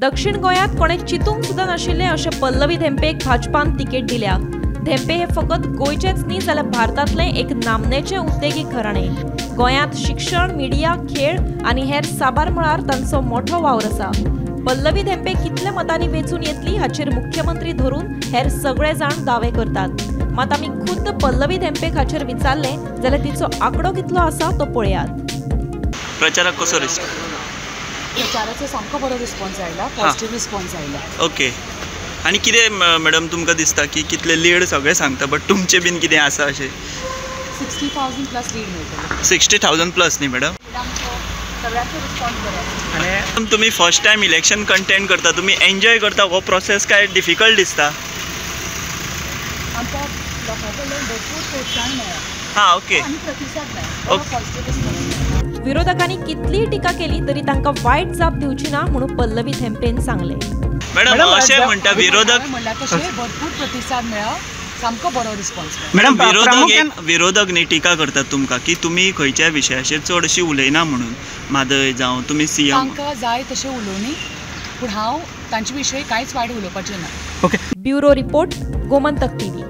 दक्षिण गोंयांत कोणे चिंतूंक सुद्दां नाशिल्ले अशें पल्लवी धेंपेक भाजपान तिकेट दिल्या। धेंपे हे फकत गोंयचेच न्ही जाल्यार भारतांतलें एक नामनेचें उद्देगीक घराणें। गोंयांत शिक्षण, मिडिया, खेळ आनी हेर साबार मळार तांचो मोठो वावर आसा। पल्लवी धेंपे कितल्या मतांनी वेंचून येतली हाचेर मुख्यमंत्री धरून हेर सगळे जाण दावे करतात। मात आमी खुद्द पल्लवी धेंपेक हाचेर विचारलें जाल्यार तिचो आंकडो कितलो आसा तो पळयात। प्रचाराक कसो रिस्पॉन्स? प्रचाराचो सामको बरो रिस्पॉन्स आयला, पॉझिटिव्ह रिस्पॉन्स आयला। ओके, आनी कितें मॅडम तुमकां दिसता की कितले लीड सगळे सांगता, बट तुमचे बीन कितें आसा अशें? 60,000 प्लस लीड मेळटलो। 60,000 प्लस न्ही मॅडम? सगळ्यांचो रिस्पॉन्स बरो आसा। आनी तुमी फर्स्ट टायम इलेक्शन कंटेंड करता, तुमी एन्जॉय करता हो प्रोसेस काय डिफिकल्ट दिसता? आमकां लोकां कडल्यान भरपूर प्रोत्साहन मेळ्ळा। हां, ओके, आनी प्रतिसाद मेळ्ळा, पॉझिटिव्ह रिस्पॉन्स। विरोधकांनी कितलीय टिका केली तरी तांकां वायट जाप दिवची ना म्हणून पल्लवी धेंपेन सांगलें। मॅडम अशें म्हणटा विरोधक म्हणल्यार तशें भरपूर प्रतिसाद मेळ्ळा, सामको बरो रिस्पॉन्स मेळ्ळा। मॅडम विरोधक न्ही टिका करतात तुमकां की तुमी खंयच्या विशयाचेर चड अशी उलयना म्हणून, म्हादय जावं तुमी सीएम। तांकां जाय तशें उलोवनी, पूण हांव तांचे विशयी कांयच वायट उलोवपाचें ना। Bureau report, Gomantak TV.